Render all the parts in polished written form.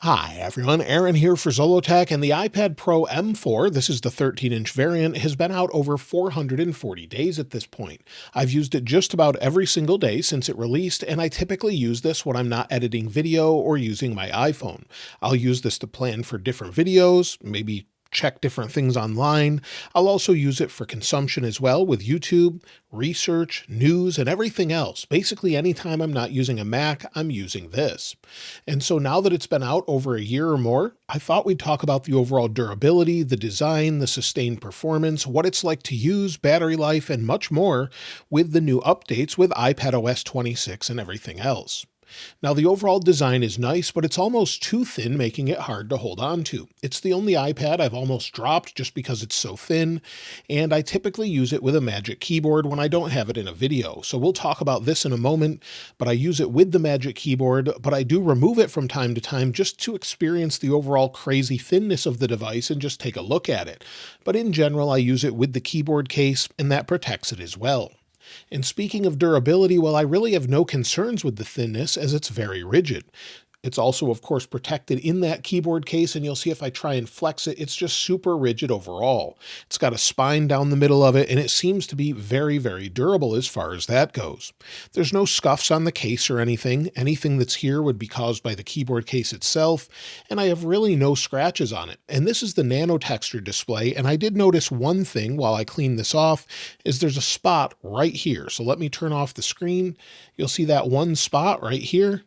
Hi everyone, Aaron here for Zollotech, and the iPad Pro M4, this is the 13-inch variant, has been out over 440 days at this point. I've used it just about every single day since it released, and I typically use this when I'm not editing video or using my iPhone. I'll use this to plan for different videos, maybe check different things online. I'll also use it for consumption as well with YouTube, research, news, and everything else. Basically, anytime I'm not using a Mac, I'm using this. And so now that it's been out over a year or more, I thought we'd talk about the overall durability, the design, the sustained performance, what it's like to use, battery life, and much more with the new updates with iPadOS 26 and everything else. Now, the overall design is nice, but it's almost too thin, making it hard to hold on to. It's the only iPad I've almost dropped just because it's so thin, and I typically use it with a Magic Keyboard when I don't have it in a video. So we'll talk about this in a moment, but I use it with the Magic Keyboard, but I do remove it from time to time just to experience the overall crazy thinness of the device and just take a look at it. But in general, I use it with the keyboard case, and that protects it as well. And speaking of durability, well, I really have no concerns with the thinness as it's very rigid. It's also, of course, protected in that keyboard case, and you'll see if I try and flex it, it's just super rigid overall. It's got a spine down the middle of it, and it seems to be very, very durable as far as that goes. There's no scuffs on the case or anything. Anything that's here would be caused by the keyboard case itself, and I have really no scratches on it. And this is the Nano Texture display, and I did notice one thing while I clean this off, is there's a spot right here. So let me turn off the screen. You'll see that one spot right here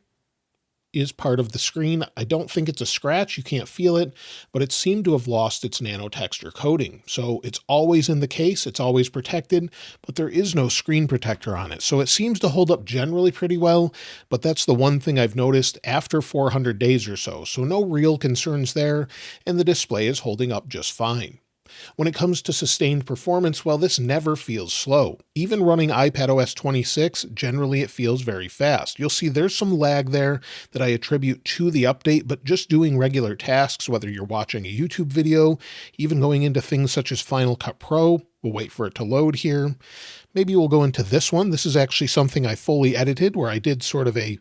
is part of the screen. I don't think it's a scratch, you can't feel it, but it seemed to have lost its nano texture coating. So it's always in the case, it's always protected, but there is no screen protector on it. So it seems to hold up generally pretty well, but that's the one thing I've noticed after 400 days or so. So no real concerns there, and the display is holding up just fine. When it comes to sustained performance, well, this never feels slow. Even running iPadOS 26, generally it feels very fast. You'll see there's some lag there that I attribute to the update, but just doing regular tasks, whether you're watching a YouTube video, even going into things such as Final Cut Pro, we'll wait for it to load here. Maybe we'll go into this one. This is actually something I fully edited where I did sort of a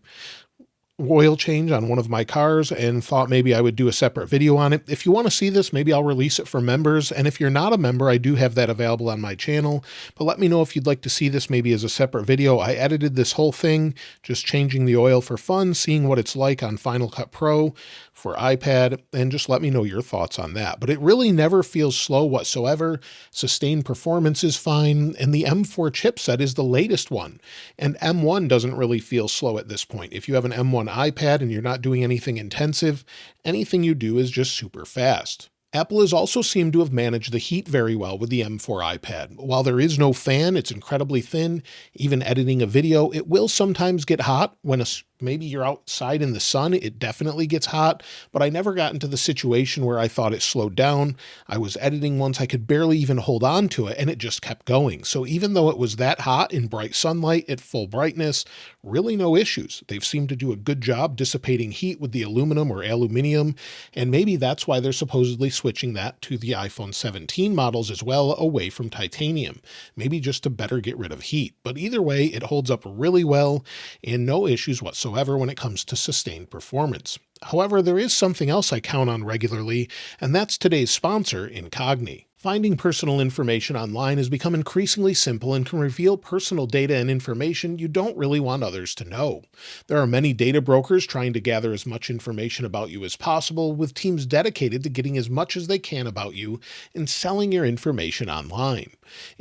oil change on one of my cars and thought maybe I would do a separate video on it. If you want to see this, maybe I'll release it for members. And if you're not a member, I do have that available on my channel, but let me know if you'd like to see this maybe as a separate video. I edited this whole thing, just changing the oil for fun, seeing what it's like on Final Cut Pro for iPad, and just let me know your thoughts on that. But it really never feels slow whatsoever. Sustained performance is fine, and the M4 chipset is the latest one, and M1 doesn't really feel slow at this point. If you have an M1 iPad and you're not doing anything intensive, anything you do is just super fast. Apple has also seemed to have managed the heat very well with the M4 iPad. While there is no fan, it's incredibly thin. Even editing a video, it will sometimes get hot when maybe you're outside in the sun, it definitely gets hot, but I never got into the situation where I thought it slowed down. I was editing once, I could barely even hold on to it, and it just kept going. So even though it was that hot in bright sunlight at full brightness, really no issues. They've seemed to do a good job dissipating heat with the aluminum or aluminium, and maybe that's why they're supposedly switching that to the iPhone 17 models as well, away from titanium, maybe just to better get rid of heat. But either way, it holds up really well and no issues whatsoever when it comes to sustained performance. However, there is something else I count on regularly, and that's today's sponsor, Incogni. Finding personal information online has become increasingly simple and can reveal personal data and information you don't really want others to know. There are many data brokers trying to gather as much information about you as possible, with teams dedicated to getting as much as they can about you and selling your information online.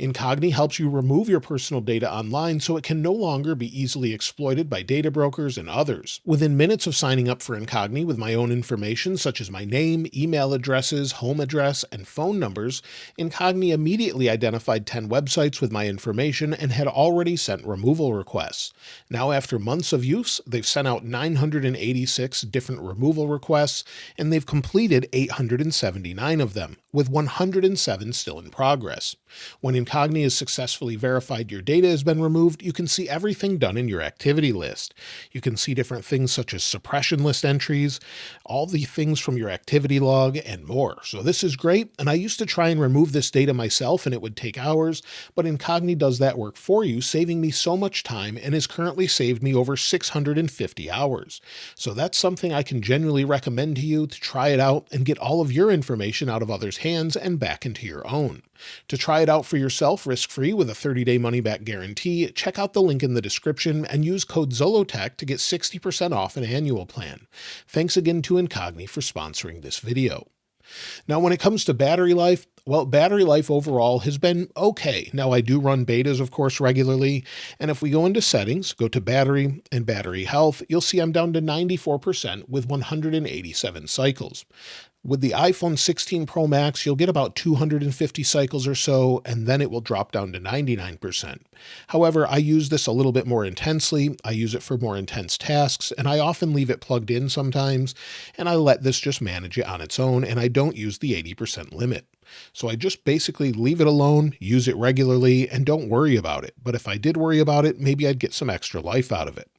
Incogni helps you remove your personal data online so it can no longer be easily exploited by data brokers and others. Within minutes of signing up for Incogni with my own information, such as my name, email addresses, home address, and phone numbers, Incogni immediately identified 10 websites with my information and had already sent removal requests. Now, after months of use, they've sent out 986 different removal requests, and they've completed 879 of them, with 107 still in progress. When Incogni has successfully verified your data has been removed, you can see everything done in your activity list. You can see different things such as suppression list entries, all the things from your activity log, and more. So this is great, and I used to try and remove this data myself and it would take hours, but Incogni does that work for you, saving me so much time and has currently saved me over 650 hours. So that's something I can genuinely recommend to you to try it out and get all of your information out of others' hands and back into your own. To try it out for yourself risk-free with a 30-day money-back guarantee, check out the link in the description and use code ZOLOTECH to get 60% off an annual plan. Thanks again to Incogni for sponsoring this video. Now, when it comes to battery life, well, battery life overall has been okay. Now, I do run betas, of course, regularly. And if we go into settings, go to battery and battery health, you'll see I'm down to 94% with 187 cycles. With the iPhone 16 Pro Max, you'll get about 250 cycles or so, and then it will drop down to 99%. However, I use this a little bit more intensely. I use it for more intense tasks, and I often leave it plugged in sometimes, and I let this just manage it on its own, and I don't use the 80% limit. So I just basically leave it alone, use it regularly, and don't worry about it. But if I did worry about it, maybe I'd get some extra life out of it.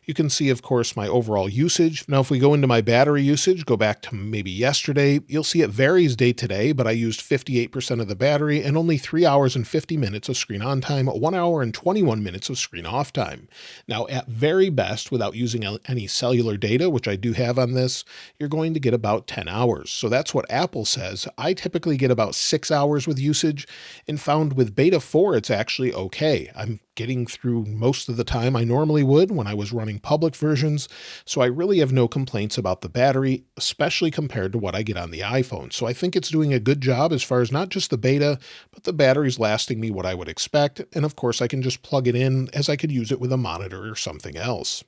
You can see, of course, my overall usage. Now, if we go into my battery usage, go back to maybe yesterday, you'll see it varies day to day, but I used 58% of the battery and only 3 hours and 50 minutes of screen on time, 1 hour and 21 minutes of screen off time. Now, at very best, without using any cellular data, which I do have on this, you're going to get about 10 hours. So that's what Apple says. I typically get about 6 hours with usage, and found with Beta 4, it's actually okay. I'm getting through most of the time I normally would when I was running public versions, so I really have no complaints about the battery, especially compared to what I get on the iPhone. So I think it's doing a good job as far as not just the beta, but the battery's lasting me what I would expect, and of course I can just plug it in as I could use it with a monitor or something else.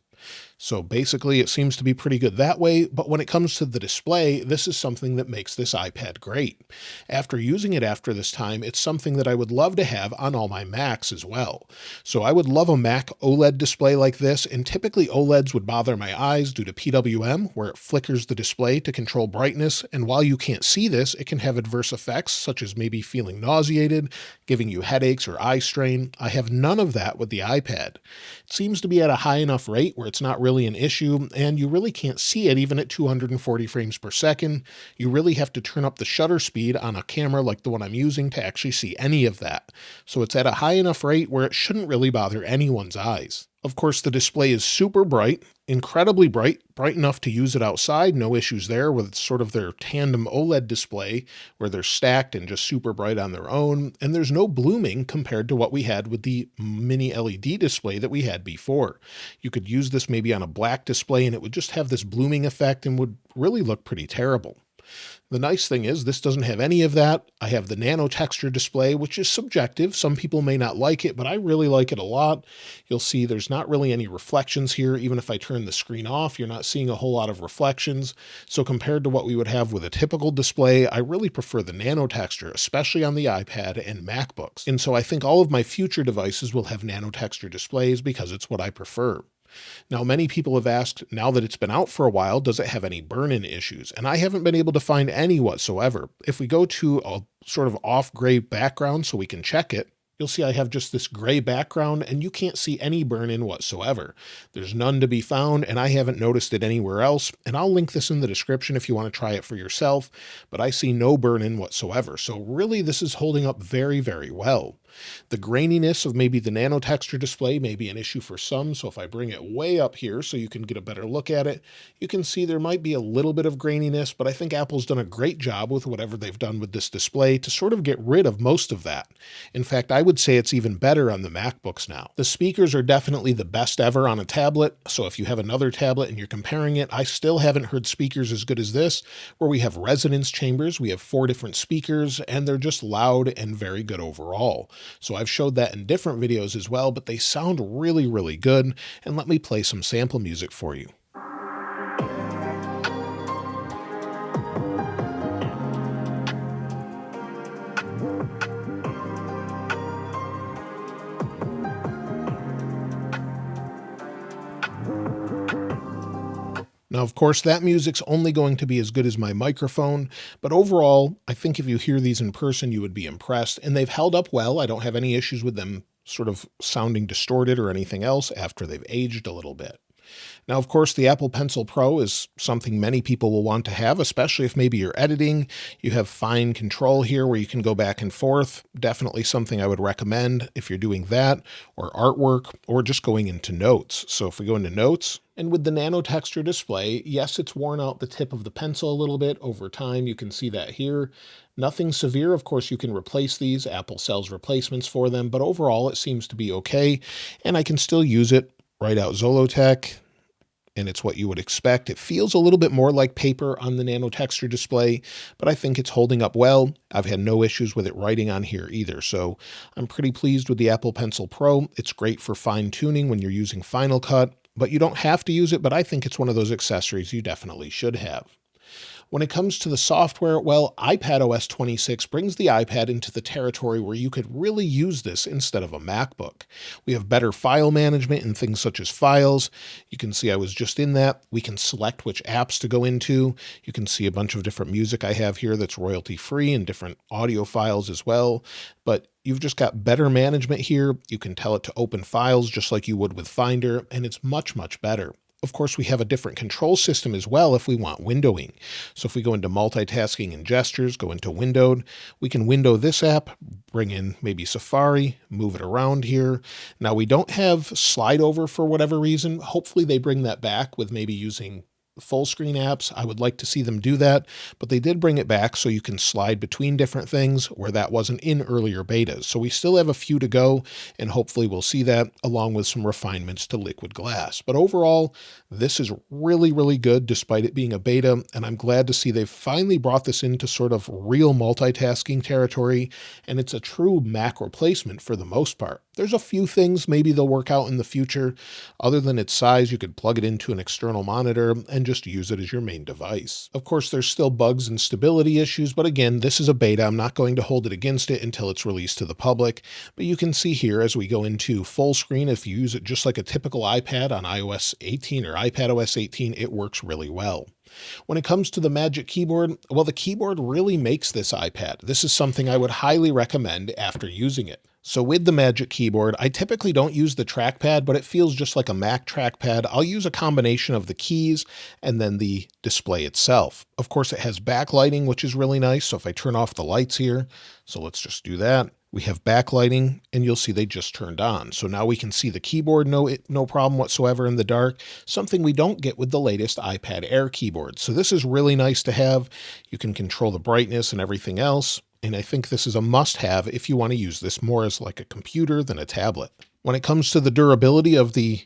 So basically it seems to be pretty good that way, but when it comes to the display, this is something that makes this iPad great. After using it after this time, it's something that I would love to have on all my Macs as well. So I would love a Mac OLED display like this, and typically OLEDs would bother my eyes due to PWM, where it flickers the display to control brightness, and while you can't see this, it can have adverse effects such as maybe feeling nauseated, giving you headaches or eye strain. I have none of that with the iPad. It seems to be at a high enough rate where it's not really an issue, and you really can't see it even at 240 frames per second. You really have to turn up the shutter speed on a camera like the one I'm using to actually see any of that. So it's at a high enough rate where it shouldn't really bother anyone's eyes. Of course, the display is super bright, incredibly bright enough to use it outside. No issues there with sort of their tandem OLED display where they're stacked and just super bright on their own. And there's no blooming compared to what we had with the mini LED display that we had before. You could use this maybe on a black display and it would just have this blooming effect and would really look pretty terrible. The nice thing is this doesn't have any of that. I have the Nano Texture display, which is subjective. Some people may not like it, but I really like it a lot. You'll see there's not really any reflections here. Even if I turn the screen off, you're not seeing a whole lot of reflections. So compared to what we would have with a typical display, I really prefer the Nano Texture, especially on the iPad and MacBooks. And so I think all of my future devices will have Nano Texture displays because it's what I prefer. Now, many people have asked, now that it's been out for a while, does it have any burn-in issues? And I haven't been able to find any whatsoever. If we go to a sort of off-gray background so we can check it, you'll see I have just this gray background and you can't see any burn-in whatsoever. There's none to be found and I haven't noticed it anywhere else. And I'll link this in the description if you want to try it for yourself, but I see no burn-in whatsoever. So really this is holding up very, very well. The graininess of maybe the Nano Texture display may be an issue for some, so if I bring it way up here so you can get a better look at it, you can see there might be a little bit of graininess, but I think Apple's done a great job with whatever they've done with this display to sort of get rid of most of that. In fact, I would say it's even better on the MacBooks now. The speakers are definitely the best ever on a tablet, so if you have another tablet and you're comparing it, I still haven't heard speakers as good as this, where we have resonance chambers, we have 4 different speakers, and they're just loud and very good overall. So I've showed that in different videos as well, but they sound really, really good. And let me play some sample music for you. Now, of course, that music's only going to be as good as my microphone, but overall, I think if you hear these in person, you would be impressed, and they've held up well. I don't have any issues with them sort of sounding distorted or anything else after they've aged a little bit. Now, of course, the Apple Pencil Pro is something many people will want to have, especially if maybe you're editing. You have fine control here where you can go back and forth. Definitely something I would recommend if you're doing that, or artwork, or just going into notes. So if we go into notes, and with the Nano Texture display, yes, it's worn out the tip of the pencil a little bit over time. You can see that here. Nothing severe. Of course, you can replace these. Apple sells replacements for them, but overall it seems to be okay. And I can still use it. Write out Zollotech, and it's what you would expect. It feels a little bit more like paper on the Nano Texture display, but I think it's holding up well. I've had no issues with it writing on here either, so I'm pretty pleased with the Apple Pencil Pro. It's great for fine tuning when you're using Final Cut, but you don't have to use it, but I think it's one of those accessories you definitely should have. When it comes to the software, well, iPadOS 26 brings the iPad into the territory where you could really use this instead of a MacBook. We have better file management in things such as files. You can see I was just in that. We can select which apps to go into. You can see a bunch of different music I have here that's royalty free and different audio files as well. But you've just got better management here. You can tell it to open files just like you would with Finder, and it's much, much better. Of course, we have a different control system as well if we want windowing. So if we go into multitasking and gestures, go into windowed, we can window this app, bring in maybe Safari, move it around here. Now we don't have slide over for whatever reason. Hopefully they bring that back with maybe using full screen apps. I would like to see them do that, but they did bring it back so you can slide between different things where that wasn't in earlier betas. So we still have a few to go, and hopefully we'll see that along with some refinements to liquid glass. But overall, this is really, really good despite it being a beta, and I'm glad to see they've finally brought this into sort of real multitasking territory, and it's a true Mac replacement for the most part. There's a few things maybe they'll work out in the future. Other than its size, you could plug it into an external monitor and just use it as your main device. Of course, there's still bugs and stability issues, but again, this is a beta. I'm not going to hold it against it until it's released to the public. But you can see here as we go into full screen, if you use it just like a typical iPad on iOS 18 or iPadOS 18, it works really well. When it comes to the Magic Keyboard, well, the keyboard really makes this iPad. This is something I would highly recommend after using it. So with the Magic Keyboard, I typically don't use the trackpad, but it feels just like a Mac trackpad. I'll use a combination of the keys and then the display itself. Of course, it has backlighting, which is really nice. So if I turn off the lights here, so let's just do that. We have backlighting, and you'll see they just turned on. So now we can see the keyboard no problem whatsoever in the dark, something we don't get with the latest iPad Air keyboard. So this is really nice to have. You can control the brightness and everything else. And I think this is a must-have if you want to use this more as like a computer than a tablet. When it comes to the durability of the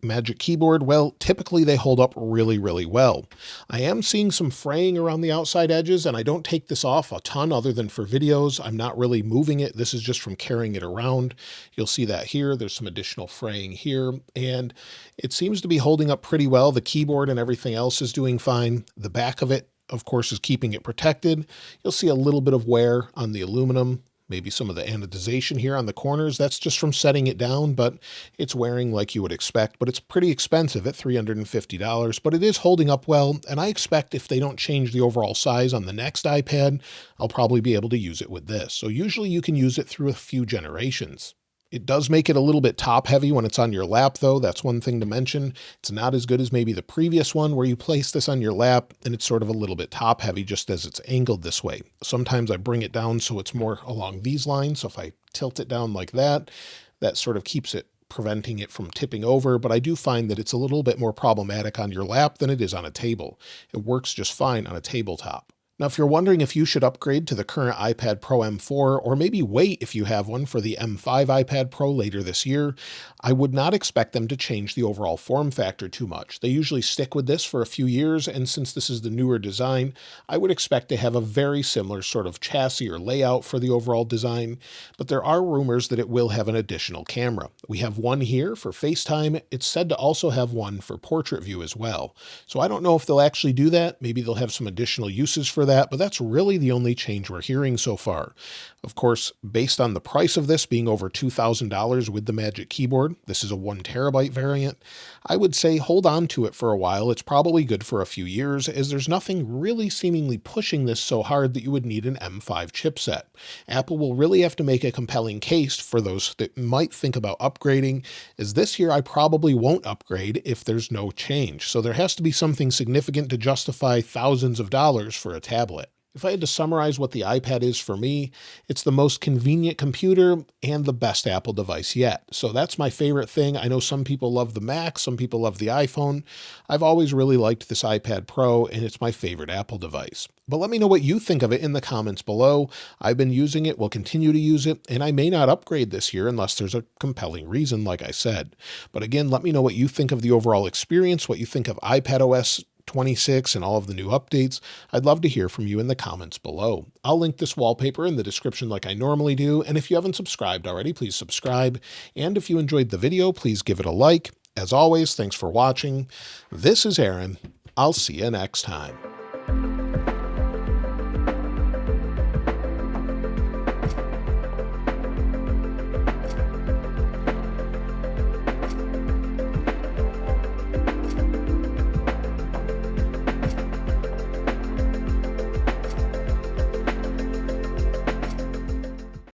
Magic Keyboard, well, typically they hold up really, really well. I am seeing some fraying around the outside edges, and I don't take this off a ton other than for videos. I'm not really moving it. This is just from carrying it around. You'll see that here. There's some additional fraying here, and it seems to be holding up pretty well. The keyboard and everything else is doing fine. The back of it, of course, is keeping it protected. You'll see a little bit of wear on the aluminum. Maybe some of the anodization here on the corners. That's just from setting it down, but it's wearing like you would expect. But it's pretty expensive at $350, but it is holding up well. And I expect if they don't change the overall size on the next iPad, I'll probably be able to use it with this. So usually you can use it through a few generations. It does make it a little bit top heavy when it's on your lap though. That's one thing to mention. It's not as good as maybe the previous one where you place this on your lap and it's sort of a little bit top heavy just as it's angled this way. Sometimes I bring it down so it's more along these lines. So if I tilt it down like that, that sort of keeps it preventing it from tipping over. But I do find that it's a little bit more problematic on your lap than it is on a table. It works just fine on a tabletop. Now, if you're wondering if you should upgrade to the current iPad Pro M4, or maybe wait if you have one for the M5 iPad Pro later this year, I would not expect them to change the overall form factor too much. They usually stick with this for a few years, and since this is the newer design, I would expect to have a very similar sort of chassis or layout for the overall design, but there are rumors that it will have an additional camera. We have one here for FaceTime. It's said to also have one for portrait view as well. So I don't know if they'll actually do that. Maybe they'll have some additional uses for that, but that's really the only change we're hearing so far. Of course, based on the price of this being over $2,000 with the Magic Keyboard, this is a 1 TB variant, I would say hold on to it for a while. It's probably good for a few years, as there's nothing really seemingly pushing this so hard that you would need an M5 chipset. Apple will really have to make a compelling case for those that might think about upgrading, as this year I probably won't upgrade if there's no change. So there has to be something significant to justify thousands of dollars for a tablet. If I had to summarize what the iPad is for me, it's the most convenient computer and the best Apple device yet. So that's my favorite thing. I know some people love the Mac, some people love the iPhone. I've always really liked this iPad Pro, and it's my favorite Apple device. But let me know what you think of it in the comments below. I've been using it, will continue to use it, and I may not upgrade this year unless there's a compelling reason, like I said. But again, let me know what you think of the overall experience, what you think of iPadOS 26 and all of the new updates. I'd love to hear from you in the comments below. I'll link this wallpaper in the description like I normally do, and if you haven't subscribed already, please subscribe. And if you enjoyed the video, please give it a like. As always, thanks for watching. This is Aaron. I'll see you next time.